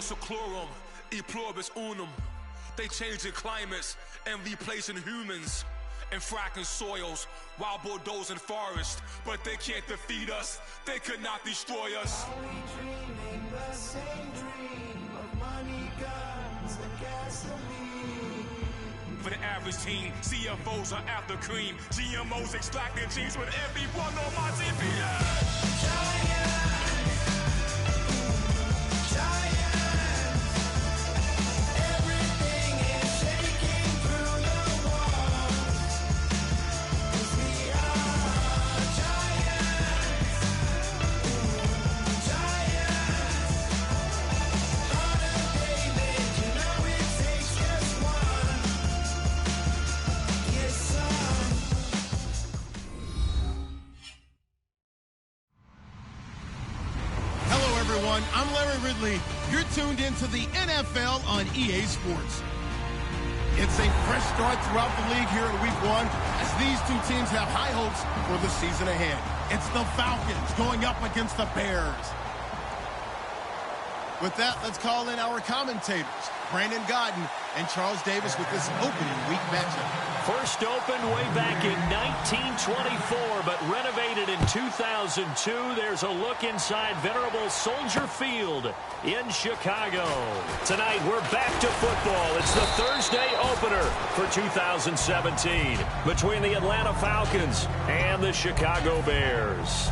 seclorum, e pluribus unum. They changing climates and replacing humans and fracking soils while bulldozing forests. But they can't defeat us. They could not destroy us. Are we dreaming the same dream of money, guns, and gasoline? For the average team, CFOs are after cream. GMOs extracting genes with everyone on my TPS. Giants, everything is shaking through the walls. 'Cause we are giants, Heart of David, you know it takes just one. Yes, son. Hello, everyone. I'm Larry Ridley. You're tuned into the NFL on EA Sports. It's a fresh start throughout the league here in Week 1 as these two teams have high hopes for the season ahead. It's the Falcons going up against the Bears. With that, let's call in our commentators, Brandon Godden and Charles Davis, with this opening week matchup. First opened way back in 1924, but renovated in 2002. There's a look inside venerable Soldier Field in Chicago. Tonight, we're back to football. It's the Thursday opener for 2017 between the Atlanta Falcons and the Chicago Bears.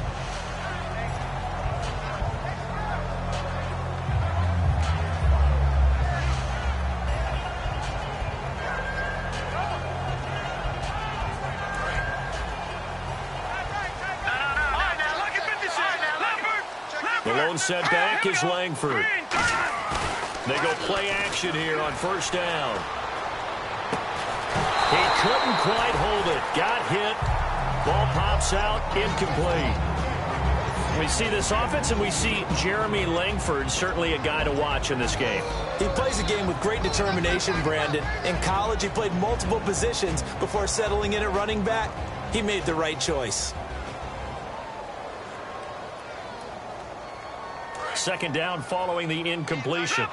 The lone setback is Langford. They go play action here on first down. He couldn't quite hold it. Got hit. Ball pops out. Incomplete. We see this offense, and we see Jeremy Langford, certainly a guy to watch in this game. He plays a game with great determination, Brandon. In college, he played multiple positions before settling in at running back. He made the right choice. Second down following the incompletion.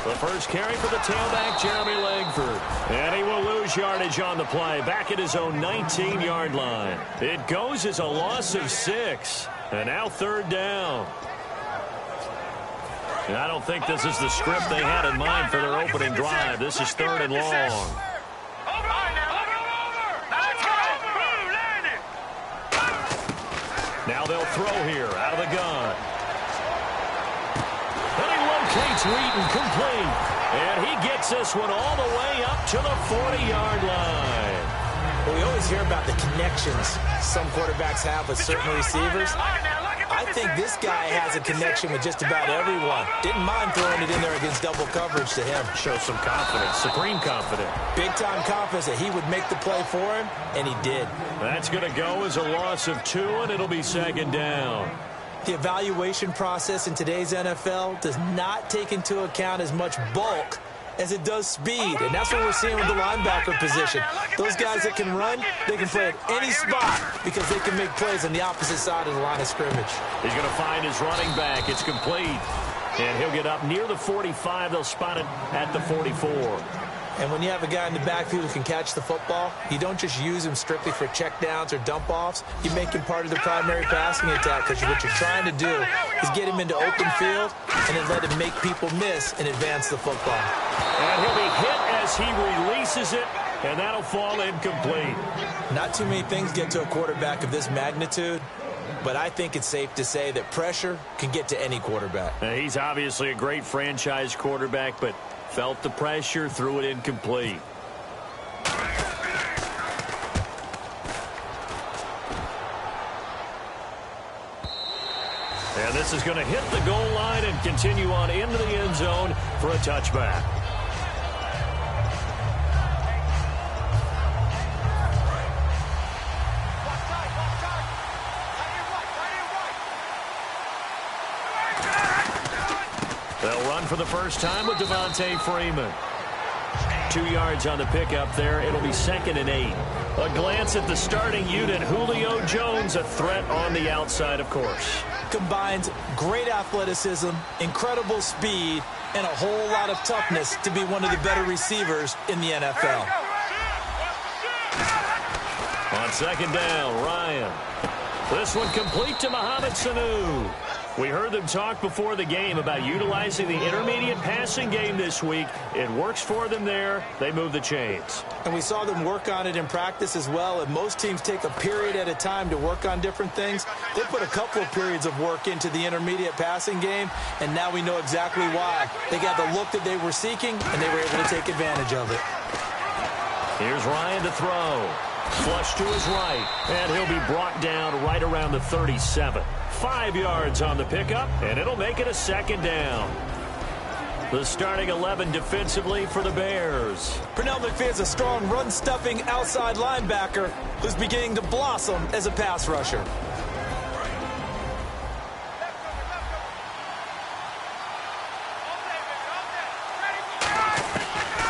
The first carry for the tailback, Jeremy Langford. And he will lose yardage on the play, back at his own 19-yard line. It goes as a loss of 6. And now third down. And I don't think this is the script they had in mind for their opening drive. This is third and long. Now they'll throw here out of the gun. And he locates Wheaton, complete. And he gets this one all the way up to the 40-yard line. Well, we always hear about the connections some quarterbacks have with certain receivers. I think this guy has a connection with just about everyone. Didn't mind throwing it in there against double coverage to him. Shows some confidence, supreme confidence. Big-time confidence that he would make the play for him, and he did. That's going to go as a loss of 2, and it'll be second down. The evaluation process in today's NFL does not take into account as much bulk as it does speed, and that's what we're seeing with the linebacker position. Those guys that can run, they can play at any spot because they can make plays on the opposite side of the line of scrimmage. He's going to find his running back. It's complete, and he'll get up near the 45. They'll spot it at the 44. And when you have a guy in the backfield who can catch the football, you don't just use him strictly for checkdowns or dump-offs. You make him part of the primary passing attack because what you're trying to do is get him into open field and then let him make people miss and advance the football. And he'll be hit as he releases it, and that'll fall incomplete. Not too many things get to a quarterback of this magnitude, but I think it's safe to say that pressure can get to any quarterback. He's obviously a great franchise quarterback, but felt the pressure, threw it incomplete. And this is going to hit the goal line and continue on into the end zone for a touchback. They'll run for the first time with Devontae Freeman. 2 yards on the pickup there. It'll be 2nd and 8. A glance at the starting unit. Julio Jones, a threat on the outside, of course. Combines great athleticism, incredible speed, and a whole lot of toughness to be one of the better receivers in the NFL. On 2nd down, Ryan. This one complete to Mohamed Sanu. We heard them talk before the game about utilizing the intermediate passing game this week. It works for them there. They move the chains. And we saw them work on it in practice as well. And most teams take a period at a time to work on different things. They put a couple of periods of work into the intermediate passing game, and now we know exactly why. They got the look that they were seeking, and they were able to take advantage of it. Here's Ryan to throw. Flush to his right, and he'll be brought down right around the 37. 5 yards on the pickup, and it'll make it a 2nd down. The starting 11 defensively for the Bears. Pernell McPhee's a strong run-stuffing outside linebacker who's beginning to blossom as a pass rusher.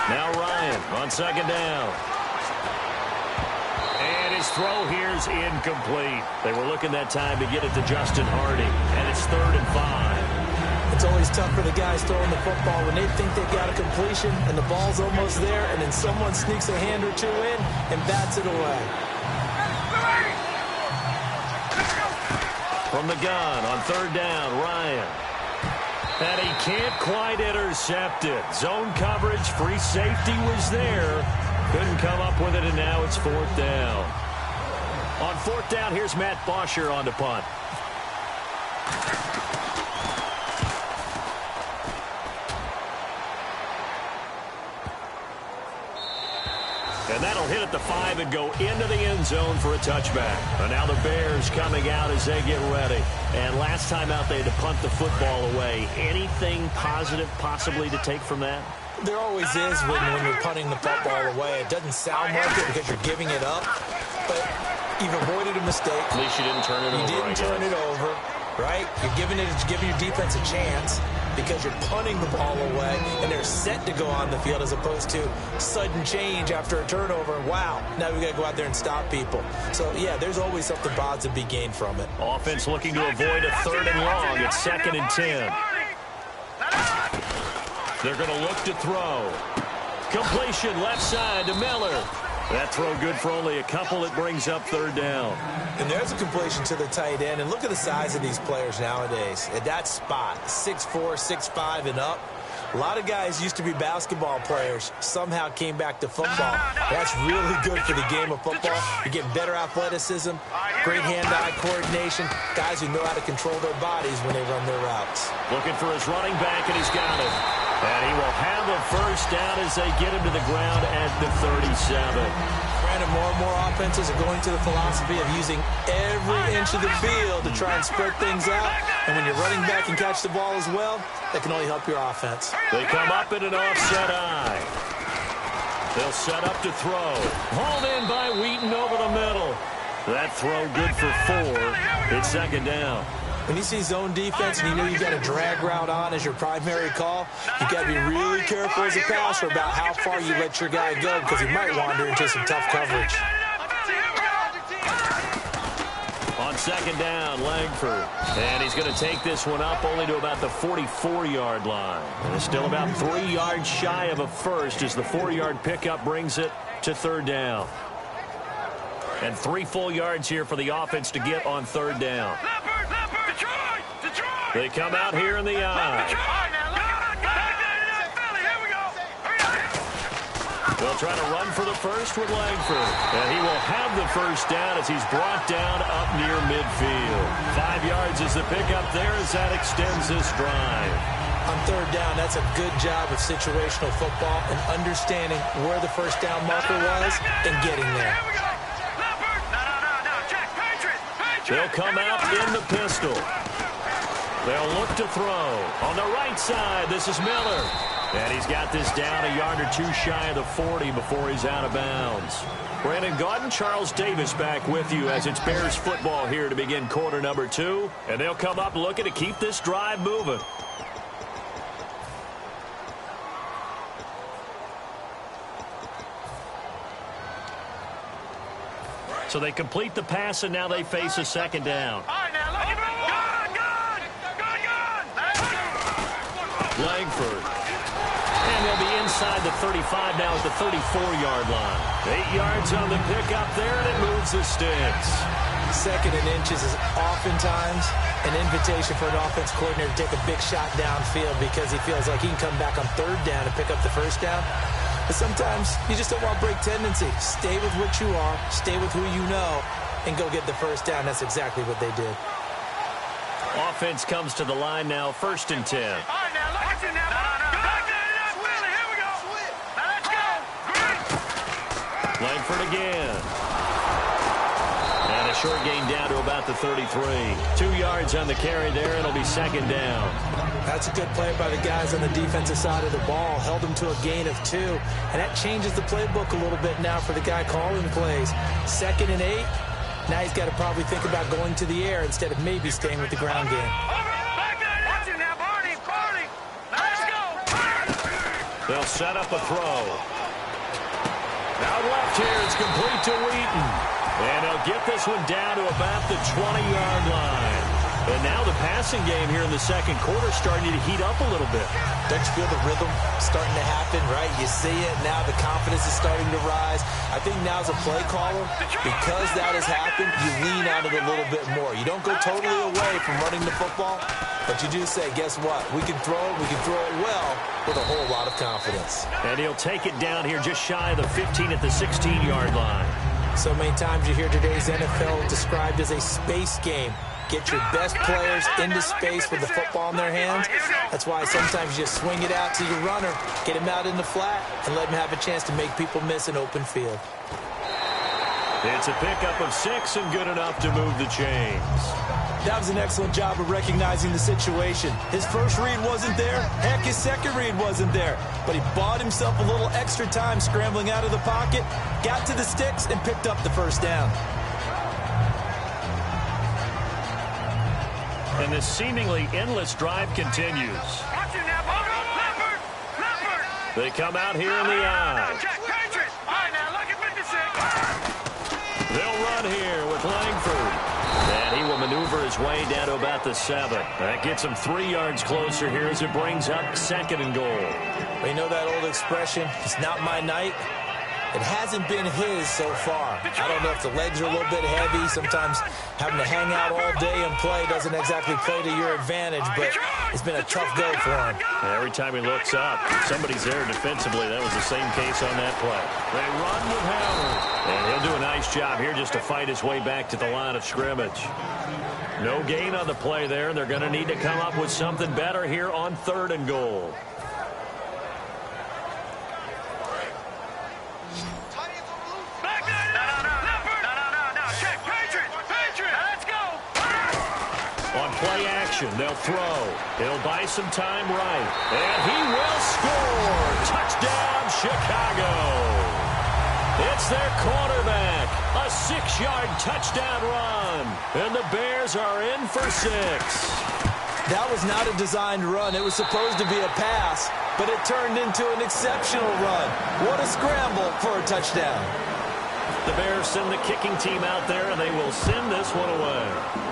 Now Ryan on 2nd down. And his throw here's incomplete. They were looking that time to get it to Justin Harding, and it's 3rd and 5. It's always tough for the guys throwing the football when they think they've got a completion and the ball's almost there, and then someone sneaks a hand or two in and bats it away. From the gun on 3rd down, Ryan. And he can't quite intercept it. Zone coverage, free safety was there. Couldn't come up with it, and now it's 4th down. On 4th down, here's Matt Bosher on the punt. And that'll hit at the 5 and go into the end zone for a touchback. And now the Bears coming out as they get ready. And last time out, they had to punt the football away. Anything positive possibly to take from that? There always is when you're punting the football away. It doesn't sound like it because you're giving it up, but you've avoided a mistake. At least you didn't turn it over. You didn't turn it over, right? You're giving your defense a chance because you're punting the ball away, and they're set to go on the field as opposed to sudden change after a turnover. Wow, now we got to go out there and stop people. So, yeah, there's always something positive to be gained from it. Offense looking to avoid a 3rd and long. It's 2nd and 10. They're going to look to throw. Completion left side to Miller. That throw good for only a couple. It brings up 3rd down. And there's a completion to the tight end. And look at the size of these players nowadays. At that spot, 6'4", 6'5", and up. A lot of guys used to be basketball players, somehow came back to football. That's really good for the game of football. You're getting better athleticism, great hand-eye coordination, guys who know how to control their bodies when they run their routes. Looking for his running back, and he's got it. And he will have a 1st down as they get him to the ground at the 37. Brandon, more and more offenses are going to the philosophy of using every inch of the field to try and spread things out. And when you're running back and catch the ball as well, that can only help your offense. They come up in an offset eye. They'll set up to throw. Hauled in by Wheaton over the middle. That throw good for 4. It's 2nd down. When you see zone defense and you know you've got a drag route on as your primary call, you've got to be really careful as a passer about how far you let your guy go because he might wander into some tough coverage. On 2nd down, Langford. And he's going to take this one up only to about the 44-yard line. And it's still about 3 yards shy of a first as the 4-yard pickup brings it to 3rd down. And 3 full yards here for the offense to get on 3rd down. They come out here in the eye. They'll try to run for the first with Langford. And he will have the 1st down as he's brought down up near midfield. 5 yards is the pickup there as that extends this drive. On 3rd down, that's a good job of situational football and understanding where the 1st down marker was and getting there. They'll come out in the pistol. They'll look to throw. On the right side, this is Miller. And he's got this down a yard or 2 shy of the 40 before he's out of bounds. Brandon Gaudin, Charles Davis back with you as it's Bears football here to begin quarter number 2. And they'll come up looking to keep this drive moving. So they complete the pass, and now they face a second down. Langford. And they'll be inside the 35 now at the 34-yard line. 8 yards on the pickup there, and it moves the sticks. Second and inches is oftentimes an invitation for an offense coordinator to take a big shot downfield because he feels like he can come back on third down and pick up the first down. But sometimes you just don't want break tendency. Stay with what you are, stay with who you know, and go get the first down. That's exactly what they did. Offense comes to the line now, 1st and 10. Langford again. And a short gain down to about the 33. 2 yards on the carry there. It'll be second down. That's a good play by the guys on the defensive side of the ball. Held them to a gain of 2. And that changes the playbook a little bit now for the guy calling plays. 2nd and 8. Now he's got to probably think about going to the air instead of maybe staying with the ground game. They'll set up a throw. Out left here, it's complete to Wheaton. And he'll get this one down to about the 20-yard line. And now the passing game here in the second quarter starting to heat up a little bit. Don't you feel the rhythm starting to happen, right? You see it now. The confidence is starting to rise. I think now as a play caller, because that has happened, you lean on it a little bit more. You don't go totally away from running the football, but you do say, guess what? We can throw it well with a whole lot of confidence. And he'll take it down here just shy of the 15 at the 16-yard line. So many times you hear today's NFL described as a space game. Get your best players into space with the football in their hands. That's why sometimes you just swing it out to your runner, get him out in the flat, and let him have a chance to make people miss an open field. It's a pickup of 6 and good enough to move the chains. That was an excellent job of recognizing the situation. His first read wasn't there. Heck, his second read wasn't there. But he bought himself a little extra time scrambling out of the pocket, got to the sticks, and picked up the first down. And this seemingly endless drive continues. They come out here in the eye. They'll run here with Langford. And he will maneuver his way down to about the 7. That gets him 3 yards closer here as it brings up 2nd and goal. Well, you know that old expression, it's not my night. It hasn't been his so far. I don't know if the legs are a little bit heavy. Sometimes having to hang out all day and play doesn't exactly play to your advantage, but it's been a tough go for him. Every time he looks up, somebody's there defensively. That was the same case on that play. They run with Howard. And he'll do a nice job here just to fight his way back to the line of scrimmage. No gain on the play there, and they're going to need to come up with something better here on 3rd and goal. Play action. They'll throw. He'll buy some time right. And he will score. Touchdown, Chicago. It's their quarterback. A 6-yard touchdown run. And the Bears are in for 6. That was not a designed run. It was supposed to be a pass, but it turned into an exceptional run. What a scramble for a touchdown. The Bears send the kicking team out there, and they will send this one away.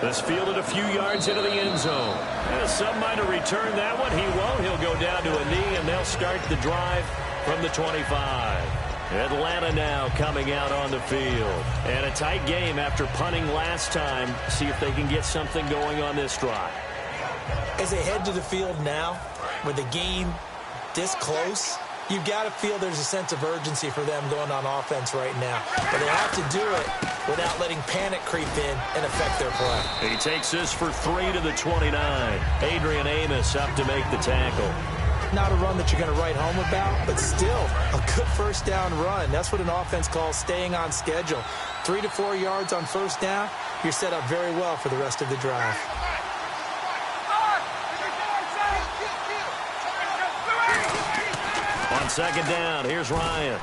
This fielded a few yards into the end zone. And some might have returned that one. He won't. He'll go down to a knee, and they'll start the drive from the 25. Atlanta now coming out on the field. And a tight game after punting last time. See if they can get something going on this drive. As they head to the field now, with the game this close, you've got to feel there's a sense of urgency for them going on offense right now. But they have to do it without letting panic creep in and affect their play. He takes this for 3 to the 29. Adrian Amos up to make the tackle. Not a run that you're going to write home about, but still a good first down run. That's what an offense calls staying on schedule. 3 to 4 yards on first down, you're set up very well for the rest of the drive. On second down, here's Ryan.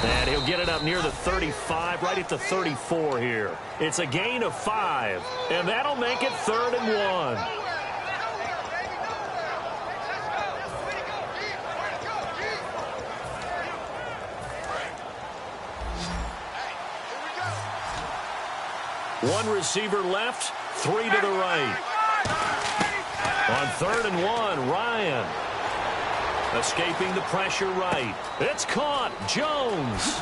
And he'll get it up near the 35, right at the 34 here. It's a gain of 5, and that'll make it 3rd and 1. One receiver left, 3 to the right. On 3rd and 1, Ryan. Escaping the pressure right. It's caught. Jones.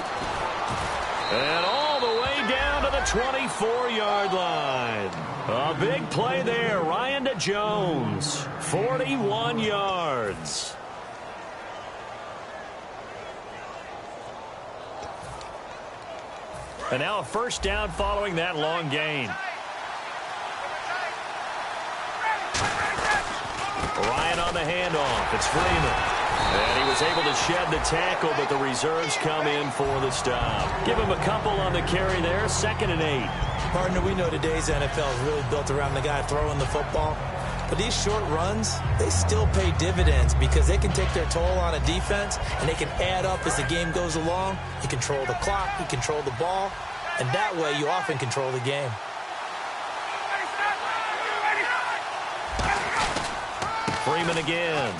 And all the way down to the 24-yard line. A big play there. Ryan to Jones. 41 yards. And now a first down following that long gain. Ryan on the handoff. It's Freeman. And he was able to shed the tackle, but the reserves come in for the stop. Give him a couple on the carry there. 2nd and 8. Partner, we know today's NFL is really built around the guy throwing the football. But these short runs, they still pay dividends because they can take their toll on a defense, and they can add up as the game goes along. You control the clock, you control the ball, and that way you often control the game. Freeman again.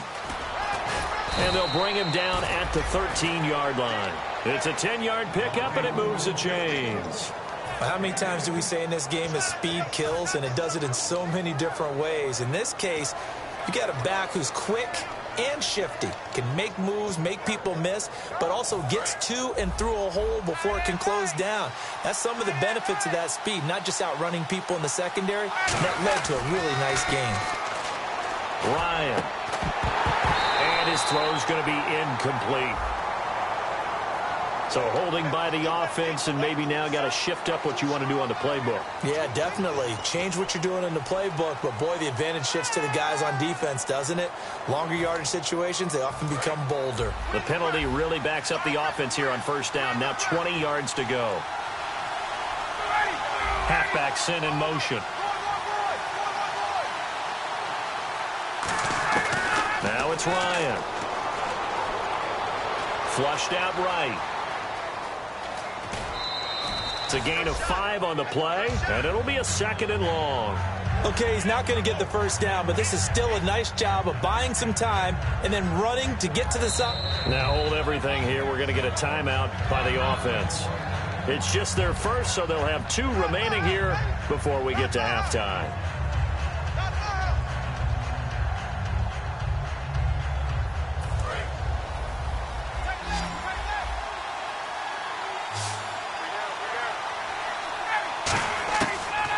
And they'll bring him down at the 13-yard line. It's a 10-yard pickup, and it moves the chains. How many times do we say in this game that speed kills, and it does it in so many different ways? In this case, you got a back who's quick and shifty, can make moves, make people miss, but also gets to and through a hole before it can close down. That's some of the benefits of that speed, not just outrunning people in the secondary. That led to a really nice game. Ryan. And his throw's going to be incomplete. So holding by the offense, and maybe now got to shift up what you want to do on the playbook. Yeah, definitely. Change what you're doing in the playbook, but boy, the advantage shifts to the guys on defense, doesn't it? Longer yardage situations, they often become bolder. The penalty really backs up the offense here on first down. Now 20 yards to go. Halfback sent in motion. Now it's Ryan. Flushed out right. It's a gain of 5 on the play, and it'll be a 2nd and long. Okay, he's not going to get the first down, but this is still a nice job of buying some time and then running to get to the side. Now hold everything here. We're going to get a timeout by the offense. It's just their first, so they'll have 2 remaining here before we get to halftime.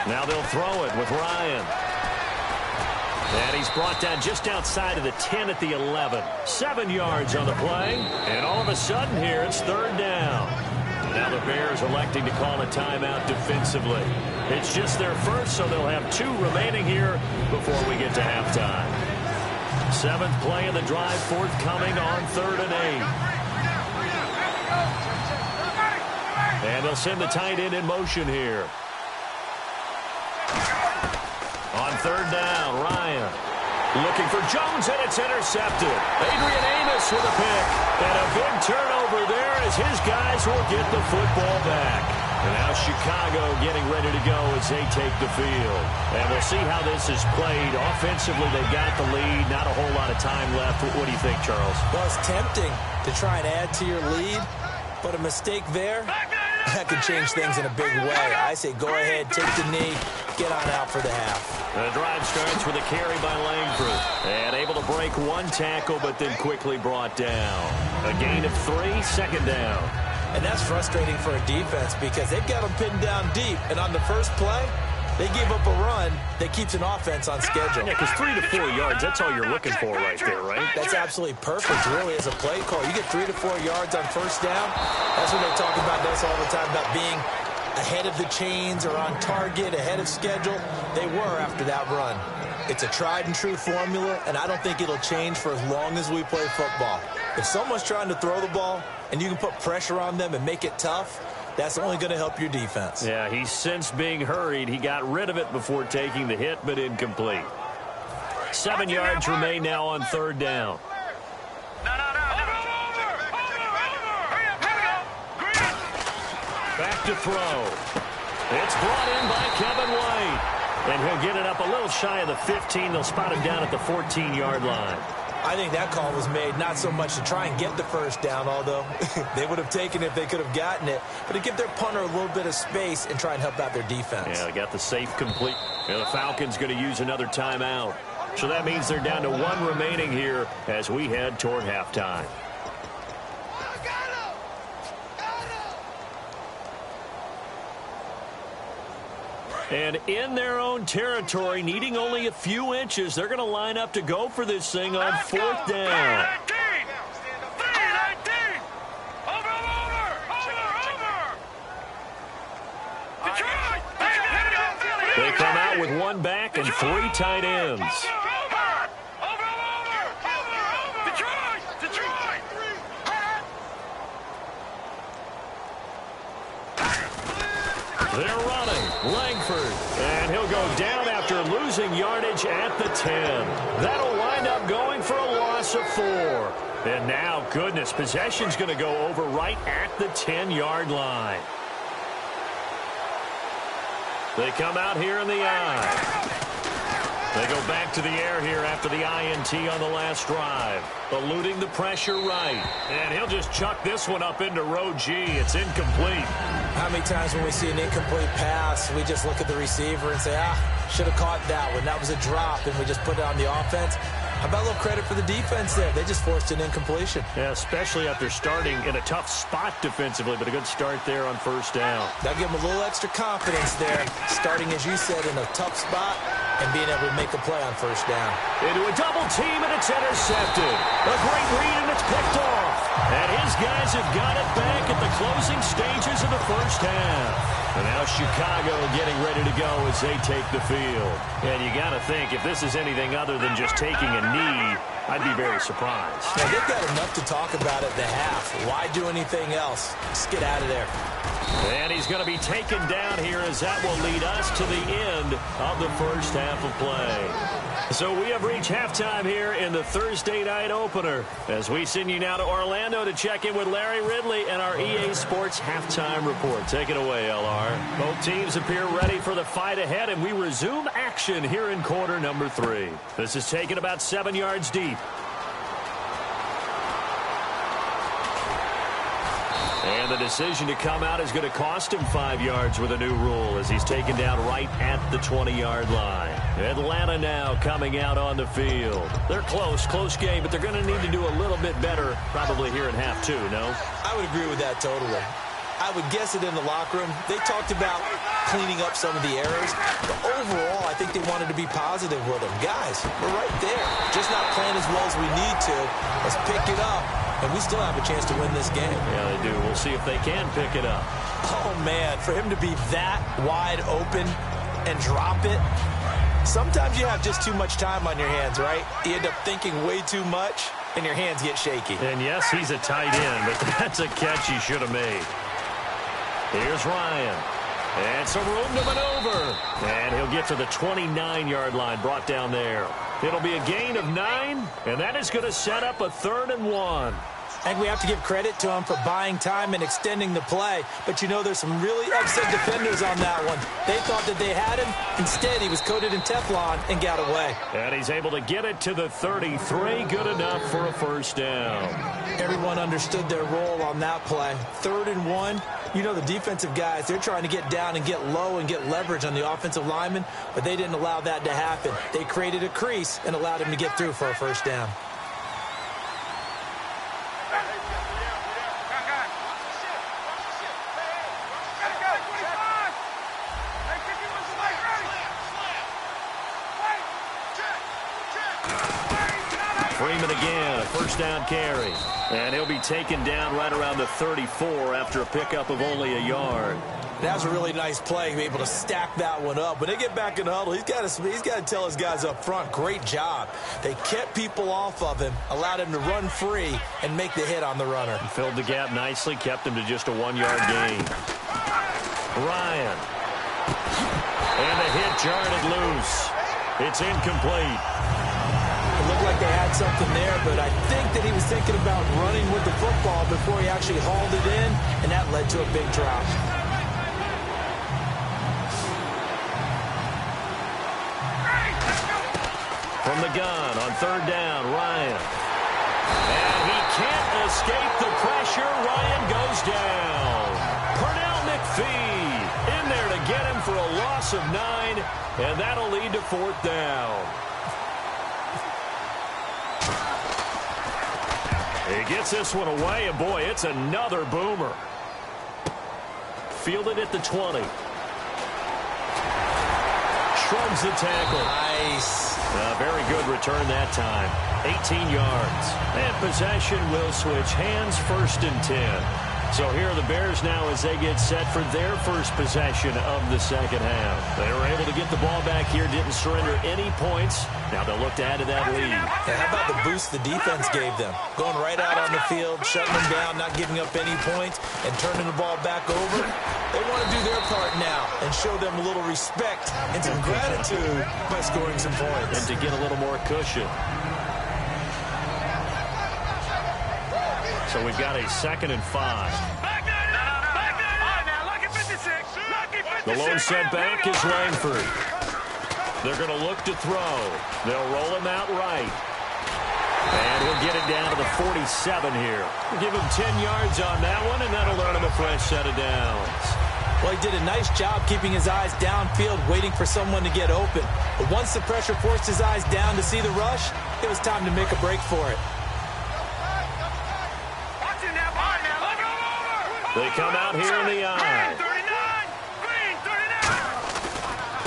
Now they'll throw it with Ryan. And he's brought down just outside of the 10 at the 11. 7 yards on the play. And all of a sudden here, it's 3rd down. Now the Bears electing to call a timeout defensively. It's just their first, so they'll have 2 remaining here before we get to halftime. 7th play of the drive forthcoming on 3rd and 8. And they'll send the tight end in motion here. On 3rd down, Ryan looking for Jones, and it's intercepted. Adrian Amos with a pick. And a big turnover there as his guys will get the football back. And now Chicago getting ready to go as they take the field. And we'll see how this is played. Offensively, they've got the lead. Not a whole lot of time left. What do you think, Charles? Well, it's tempting to try and add to your lead, but a mistake there, that could change things in a big way. I say go ahead, take the knee, get on out for the half. The drive starts with a carry by Langford. And able to break 1 tackle, but then quickly brought down. A gain of 3, 2nd down. And that's frustrating for a defense because they've got them pinned down deep. And on the first play, they give up a run that keeps an offense on schedule. Yeah, because 3 to 4 yards, that's all you're looking for right there, right? That's absolutely perfect, really, as a play call. You get 3 to 4 yards on first down. That's what they talk about us all the time, about being ahead of the chains or on target, ahead of schedule. They were after that run. It's a tried and true formula, and I don't think it'll change for as long as we play football. If someone's trying to throw the ball and you can put pressure on them and make it tough, that's only going to help your defense. Yeah, he sensed being hurried. He got rid of it before taking the hit, but incomplete. 7 yards remain now on 3rd down. Back to throw. It's brought in by Kevin White. And he'll get it up a little shy of the 15. They'll spot him down at the 14-yard line. I think that call was made not so much to try and get the first down, although they would have taken it if they could have gotten it, but to give their punter a little bit of space and try and help out their defense. Yeah, they got the safe complete. And the Falcons going to use another timeout. So that means they're down to 1 remaining here as we head toward halftime. And in their own territory, needing only a few inches, they're going to line up to go for this thing on 4th down. They come out with 1 back and 3 tight ends. They're running. Langford. And he'll go down after losing yardage at the 10. That'll wind up going for a loss of 4. And now, goodness, possession's going to go over right at the 10-yard line. They come out here in the I. They go back to the air here after the INT on the last drive. Eluding the pressure right. And he'll just chuck this one up into row G. It's incomplete. How many times when we see an incomplete pass, we just look at the receiver and say, should have caught that one. That was a drop, and we just put it on the offense. How about a little credit for the defense there? They just forced an incompletion. Yeah, especially after starting in a tough spot defensively, but a good start there on 1st down. That'll give them a little extra confidence there, starting, as you said, in a tough spot and being able to make a play on 1st down. Into a double team, and it's intercepted. A great read, and it's picked off. And his guys have got it back at the closing stages of the 1st half. And now Chicago getting ready to go as they take the field. And you got to think, if this is anything other than just taking a knee, I'd be very surprised. Now, they've got enough to talk about at the half. Why do anything else? Just get out of there. And he's going to be taken down here as that will lead us to the end of the 1st half of play. So we have reached halftime here in the Thursday night opener as we send you now to Orlando to check in with Larry Ridley and our EA Sports halftime report. Take it away, LR. Both teams appear ready for the fight ahead, and we resume action here in quarter number 3. This is taken about 7 yards deep. And the decision to come out is going to cost him 5 yards with a new rule as he's taken down right at the 20-yard line. Atlanta now coming out on the field. They're close game, but they're going to need to do a little bit better probably here in half 2, no? I would agree with that totally. I would guess it in the locker room. They talked about cleaning up some of the errors, but overall, I think they wanted to be positive with them. Guys, we're right there. Just not playing as well as we need to. Let's pick it up, and we still have a chance to win this game. Yeah, they do. We'll see if they can pick it up. Oh, man, for him to be that wide open and drop it, sometimes you have just too much time on your hands, right? You end up thinking way too much, and your hands get shaky. And, yes, he's a tight end, but that's a catch he should have made. Here's Ryan. And some room to maneuver. And he'll get to the 29-yard line, brought down there. It'll be a gain of 9, and that is going to set up a 3rd and 1. And we have to give credit to him for buying time and extending the play. But, you know, there's some really upset defenders on that one. They thought that they had him. Instead, he was coated in Teflon and got away. And he's able to get it to the 33. Good enough for a 1st down. Everyone understood their role on that play. 3rd and 1. You know, the defensive guys, they're trying to get down and get low and get leverage on the offensive lineman, but they didn't allow that to happen. They created a crease and allowed him to get through for a 1st down. Freeman again, a 1st down carry. And he'll be taken down right around the 34 after a pickup of only a yard. That was a really nice play, able to stack that one up. When they get back in the huddle, he's got to tell his guys up front, great job. They kept people off of him, allowed him to run free and make the hit on the runner. He filled the gap nicely, kept him to just a 1-yard gain. Ryan. And the hit jarred it loose. It's incomplete. It looked like they had something there, but I think that he was thinking about running with the football before he actually hauled it in, and that led to a big drop. From the gun on 3rd down, Ryan. And he can't escape the pressure. Ryan goes down. Pernell McPhee in there to get him for a loss of 9, and that'll lead to 4th down. He gets this one away, and boy, it's another boomer. Fielded at the 20. Shrugs the tackle. Nice. Very good return that time. 18 yards. And possession will switch hands, 1st and 10. So here are the Bears now as they get set for their first possession of the second half. They were able to get the ball back here, didn't surrender any points. Now they'll look to add to that lead. And how about the boost the defense gave them? Going right out on the field, shutting them down, not giving up any points, and turning the ball back over. They want to do their part now and show them a little respect and some gratitude by scoring some points. And to get a little more cushion. So we've got a 2nd and 5. The lone setback is Langford. They're going to look to throw. They'll roll him out right. And he'll get it down to the 47 here. We'll give him 10 yards on that one, and that'll earn him a fresh set of downs. Well, he did a nice job keeping his eyes downfield, waiting for someone to get open. But once the pressure forced his eyes down to see the rush, it was time to make a break for it. They come out here in the eye.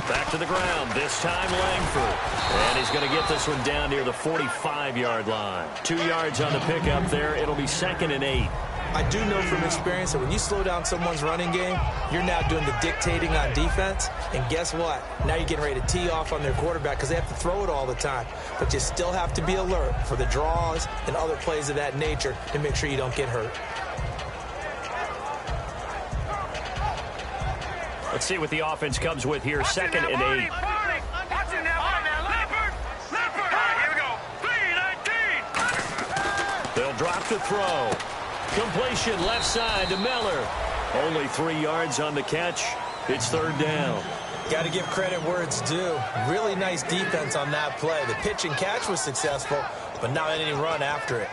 Back to the ground, this time Langford. And he's going to get this one down near the 45-yard line. 2 yards on the pickup there. It'll be 2nd and 8. I do know from experience that when you slow down someone's running game, you're now doing the dictating on defense. And guess what? Now you're getting ready to tee off on their quarterback because they have to throw it all the time. But you still have to be alert for the draws and other plays of that nature to make sure you don't get hurt. Let's see what the offense comes with here. 2nd and 8. They'll drop the throw. Completion left side to Miller. Only 3 yards on the catch. It's 3rd down. Got to give credit where it's due. Really nice defense on that play. The pitch and catch was successful, but not any run after it.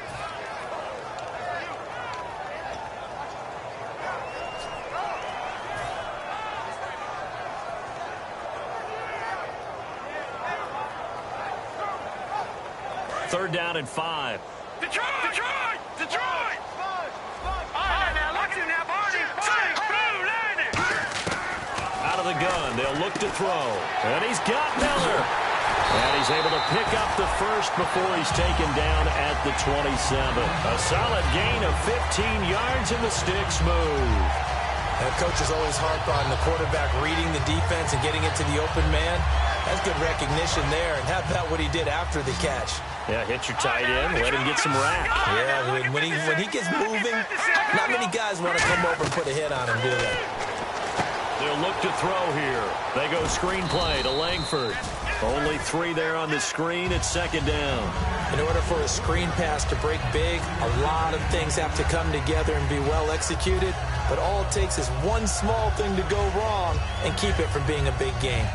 Third down and 5. Detroit! Out of the gun, they'll look to throw. And he's got Miller. And he's able to pick up the first before he's taken down at the 27. A solid gain of 15 yards, and the sticks move. And coaches always harp on the quarterback reading the defense and getting it to the open man. That's good recognition there. And how about what he did after the catch? Yeah, hit your tight end, let him get some rack. Yeah, when he gets moving, not many guys want to come over and put a hit on him, do they? They'll look to throw here. They go screen play to Langford. Only 3 there on the screen. It's 2nd down. In order for a screen pass to break big, a lot of things have to come together and be well executed. But all it takes is one small thing to go wrong and keep it from being a big game.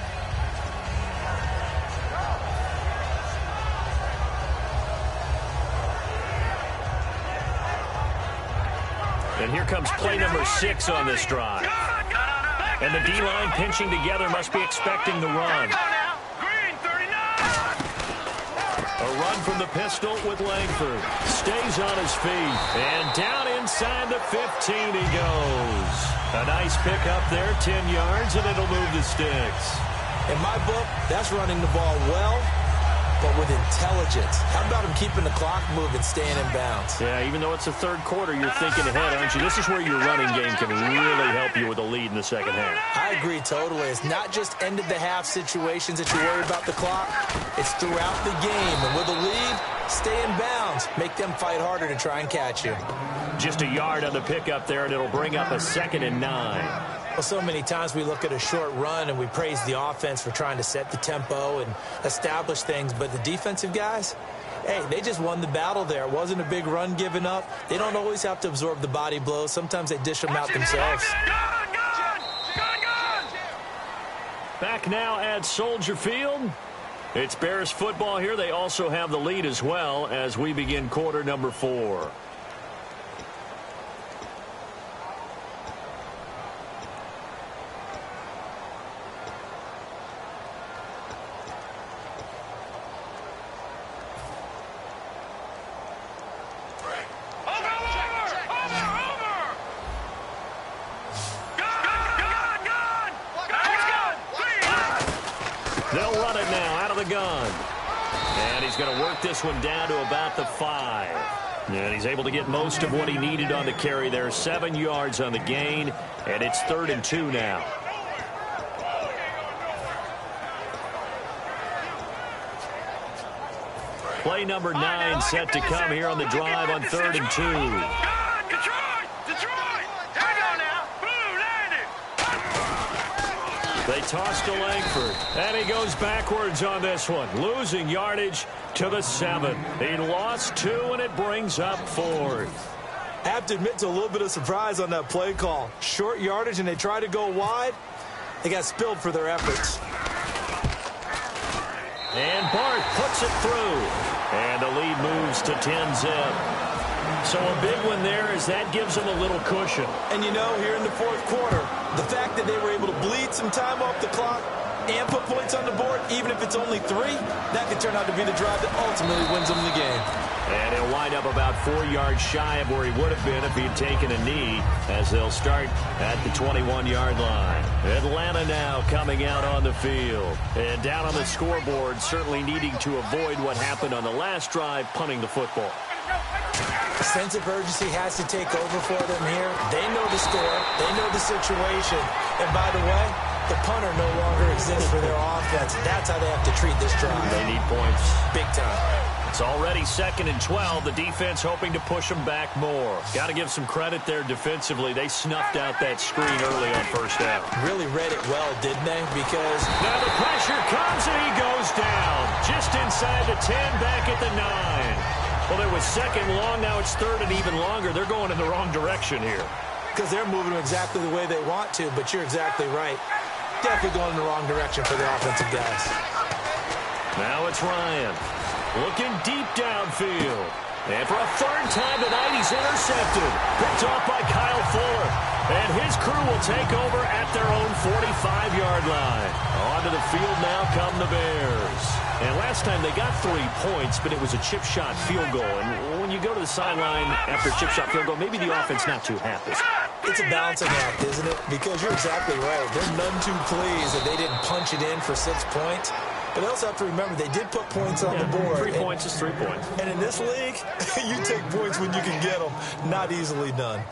And here comes play number 6 on this drive. And the D-line pinching together must be expecting the run. A run from the pistol with Langford. Stays on his feet. And down inside the 15 he goes. A nice pickup there, 10 yards, and it'll move the sticks. In my book, that's running the ball well, but with intelligence. How about him keeping the clock moving, staying in bounds? Yeah, even though it's the third quarter, you're thinking ahead, aren't you? This is where your running game can really help you with a lead in the second half. I agree totally. It's not just end-of-the-half situations that you worry about the clock. It's throughout the game. And with a lead, stay in bounds. Make them fight harder to try and catch you. Just a yard on the pickup there, and it'll bring up a 2nd and 9. Well, so many times we look at a short run and we praise the offense for trying to set the tempo and establish things, but the defensive guys, hey, they just won the battle there. It wasn't a big run given up. They don't always have to absorb the body blows. Sometimes they dish them out themselves. Back now at Soldier Field. It's Bears football here. They also have the lead as well as we begin quarter number 4. They'll run it now out of the gun. And he's going to work this one down to about the 5. And he's able to get most of what he needed on the carry there. 7 yards on the gain. And it's 3rd and 2 now. Play number 9 set to come here on the drive on 3rd and 2. They toss to Langford, and he goes backwards on this one, losing yardage to the 7. He lost 2, and it brings up 4th. I have to admit to a little bit of surprise on that play call. Short yardage, and they try to go wide. They got spilled for their efforts. And Bart puts it through, and the lead moves to 10-zip. So a big one there as that gives them a little cushion. And you know, here in the 4th quarter, the fact that they were able to bleed some time off the clock and put points on the board, even if it's only 3, that could turn out to be the drive that ultimately wins them the game. And he'll wind up about 4 yards shy of where he would have been if he had taken a knee, as they'll start at the 21-yard line. Atlanta now coming out on the field. And down on the scoreboard, certainly needing to avoid what happened on the last drive, punting the football. A sense of urgency has to take over for them here. They know the score. They know the situation. And by the way, the punter no longer exists for their offense. That's how they have to treat this drive. They need points. Big time. It's already 2nd and 12. The defense hoping to push them back more. Got to give some credit there defensively. They snuffed out that screen early on 1st down. Really read it well, didn't they? Because now the pressure comes and he goes down. Just inside the 10, back at the 9. Well, it was 2nd long. Now it's 3rd and even longer. They're going in the wrong direction here. Because they're moving exactly the way they want to, but you're exactly right. Definitely going in the wrong direction for the offensive guys. Now it's Ryan. Looking deep downfield. And for a 3rd time tonight, he's intercepted. Picked off by Kyle Fuller. And his crew will take over at their own 45-yard line. Onto the field now come the Bears. And last time they got 3 points, but it was a chip shot field goal. And when you go to the sideline after a chip shot field goal, maybe the offense not too happy. It's a balancing act, isn't it? Because you're exactly right. They're none too pleased that they didn't punch it in for 6 points. But they also have to remember they did put points on the board. 3 points is 3 points. And in this league, you take points when you can get them. Not easily done.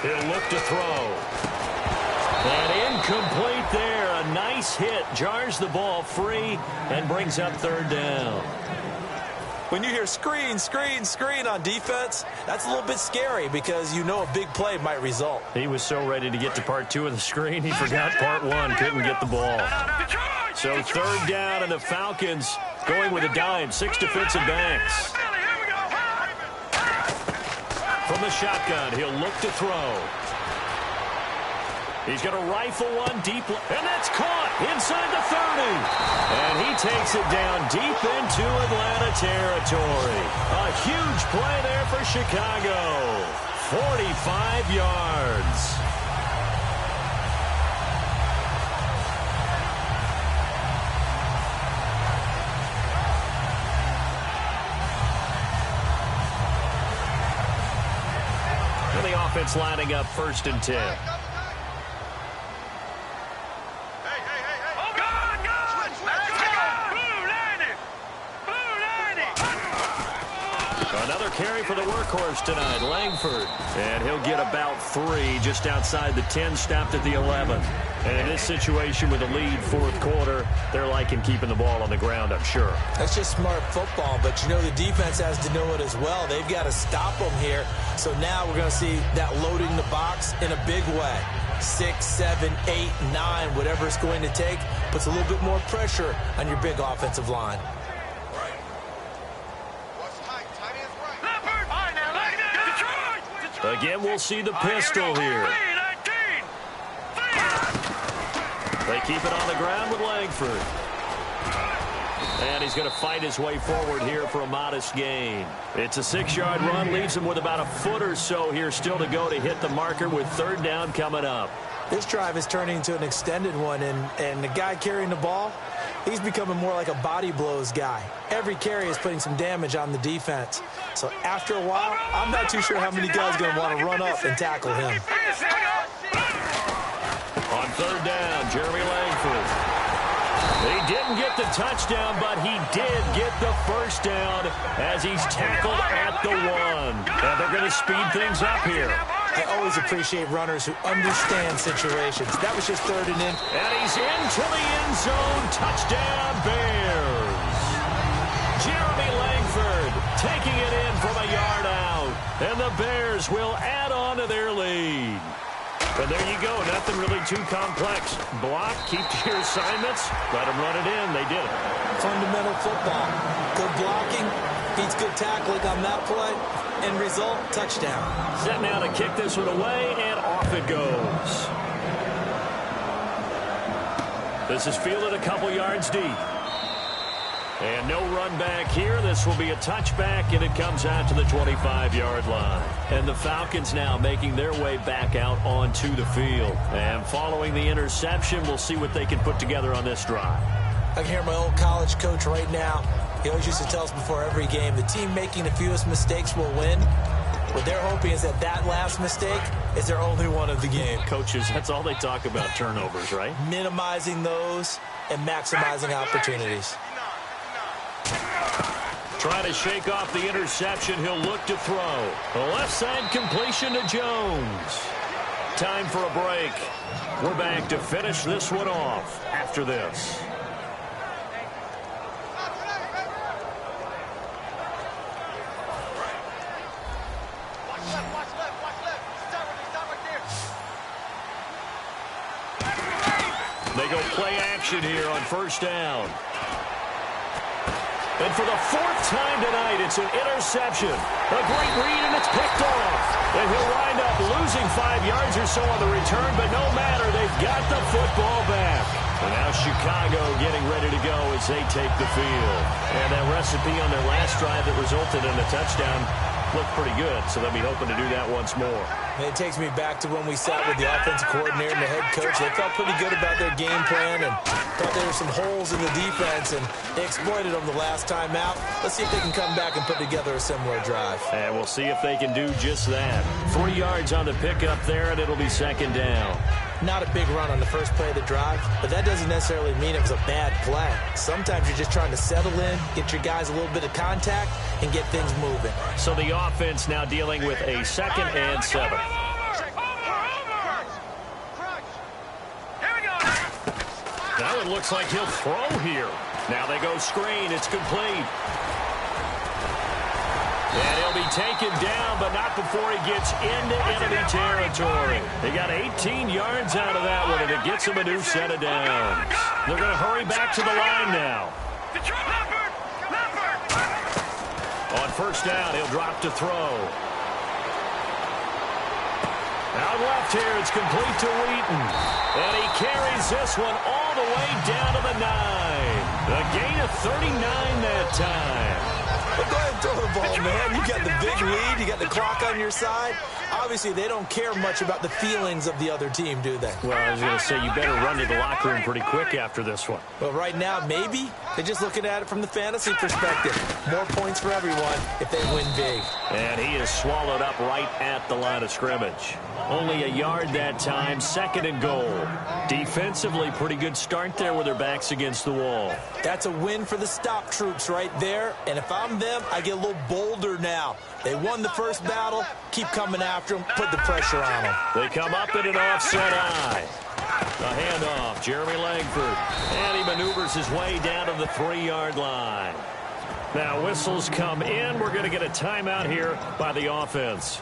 He'll look to throw. And incomplete there. A nice hit. Jars the ball free and brings up 3rd down. When you hear screen, screen, screen on defense, that's a little bit scary because you know a big play might result. He was so ready to get to part 2 of the screen, he forgot part 1, couldn't get the ball. So 3rd down, and the Falcons going with a dime, 6 defensive backs. From the shotgun, he'll look to throw. He's going to rifle one deep, and that's caught inside the 30. And he takes it down deep into Atlanta territory. A huge play there for Chicago. 45 yards. And the offense lining up 1st and 10. Another carry for the workhorse tonight, Langford. And he'll get about 3 just outside the 10, stopped at the 11. And in this situation with a lead 4th quarter, they're liking keeping the ball on the ground, I'm sure. That's just smart football, but you know the defense has to know it as well. They've got to stop them here. So now we're going to see that loading the box in a big way. 6, 7, 8, 9, whatever it's going to take, puts a little bit more pressure on your big offensive line. Again, we'll see the pistol here. They keep it on the ground with Langford. And he's going to fight his way forward here for a modest gain. It's a 6-yard run, leaves him with about a foot or so here still to go to hit the marker with 3rd down coming up. This drive is turning into an extended one, and the guy carrying the ball, he's becoming more like a body blows guy. Every carry is putting some damage on the defense. So after a while, I'm not too sure how many guys are going to want to run up and tackle him. On 3rd down, Jeremy Langford. He didn't get the touchdown, but he did get the 1st down as he's tackled at the 1. And they're going to speed things up here. I always appreciate runners who understand situations. That was just 3rd and in. And he's into the end zone. Touchdown, Bears. Jeremy Langford taking it in from a yard out. And the Bears will add on to their lead. And there you go. Nothing really too complex. Block, keep to your assignments, let them run it in. They did it. Fundamental football. Good blocking, beats good tackling on that play. End result, touchdown. Set now to kick this one away, and off it goes. This is fielded a couple yards deep. And no run back here. This will be a touchback, and it comes out to the 25-yard line. And the Falcons now making their way back out onto the field. And following the interception, we'll see what they can put together on this drive. I can hear my old college coach right now. He always used to tell us before every game, the team making the fewest mistakes will win. What they're hoping is that last mistake is their only one of the game. Coaches, that's all they talk about, turnovers, right? Minimizing those and maximizing opportunities. Trying to shake off the interception. He'll look to throw. The left side completion to Jones. Time for a break. We're back to finish this one off after this. They go play action here on 1st down. And for the 4th time tonight, it's an interception. A great read, and it's picked off. And he'll wind up losing 5 yards or so on the return, but no matter, they've got the football back. And now Chicago getting ready to go as they take the field. And that recipe on their last drive that resulted in a touchdown looked pretty good, so they'll be hoping to do that once more. And it takes me back to when we sat with the offensive coordinator and the head coach. They felt pretty good about their game plan and thought there were some holes in the defense, and they exploited them the last time out. Let's see if they can come back and put together a similar drive. And we'll see if they can do just that. 3 yards on the pickup there, and it'll be 2nd down. Not a big run on the first play of the drive, but that doesn't necessarily mean it was a bad play. Sometimes you're just trying to settle in, get your guys a little bit of contact, and get things moving. So the offense now dealing with a 2nd and 7. Now it looks like he'll throw here. Now they go screen. It's complete. And he'll be taken down, but not before he gets into enemy territory. He got 18 yards out of that one, and it gets him a new set of downs. They're going to hurry back to the line now. On 1st down, he'll drop to throw. Out left here, it's complete to Wheaton. And he carries this one all the way down to the 9. A gain of 39 that time. But go ahead and throw the ball, man. You got the big lead. You got the clock on your side. Obviously, they don't care much about the feelings of the other team, do they? Well, I was going to say, you better run to the locker room pretty quick after this one. Well, right now, maybe. They're just looking at it from the fantasy perspective. More points for everyone if they win big. And he is swallowed up right at the line of scrimmage. Only a yard that time, 2nd and goal. Defensively, pretty good start there with their backs against the wall. That's a win for the stop troops right there. And if I'm them, I get a little bolder now. They won the first battle. Keep coming after them. Put the pressure on them. They come up in an offset eye. A handoff, Jeremy Langford. And he maneuvers his way down to the 3-yard line. Now whistles come in. We're going to get a timeout here by the offense.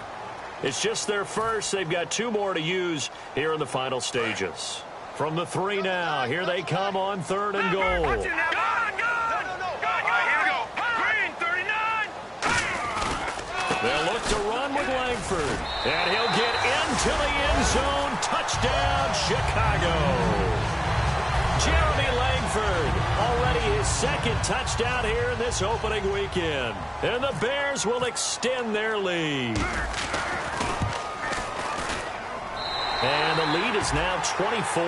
It's just their first. They've got 2 more to use here in the final stages. From the 3 now, here they come on 3rd and goal. They'll look to run with Langford. And he'll get into the end zone. Touchdown, Chicago. Jeremy Langford, already his second touchdown here in this opening weekend. And the Bears will extend their lead. And the lead is now 24.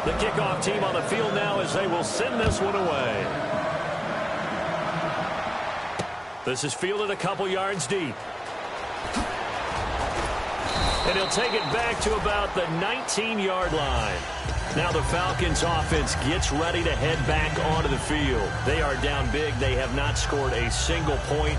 The kickoff team on the field now as they will send this one away. This is fielded a couple yards deep. And he'll take it back to about the 19-yard line. Now the Falcons offense gets ready to head back onto the field. They are down big. They have not scored a single point.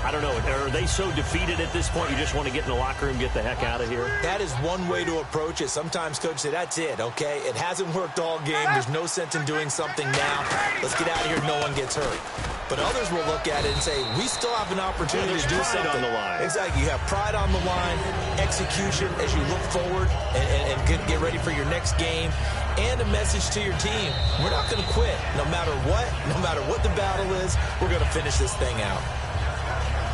I don't know. Are they so defeated at this point you just want to get in the locker room, get the heck out of here? That is one way to approach it. Sometimes coaches say, that's it, okay? It hasn't worked all game. There's no sense in doing something now. Let's get out of here. No one gets hurt. But others will look at it and say, we still have an opportunity to do something. On the line. Exactly. You have pride on the line, execution as you look forward and get ready for your next game, and a message to your team. We're not going to quit. No matter what the battle is, we're going to finish this thing out.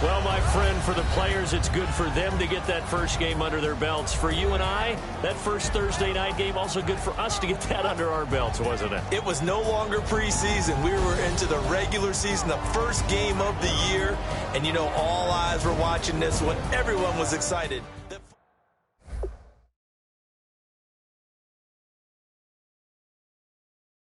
Well, my friend, for the players, it's good for them to get that first game under their belts. For you and I, that first Thursday night game, also good for us to get that under our belts, wasn't it? It was no longer preseason. We were into the regular season, the first game of the year. And, you know, all eyes were watching this one. Everyone was excited.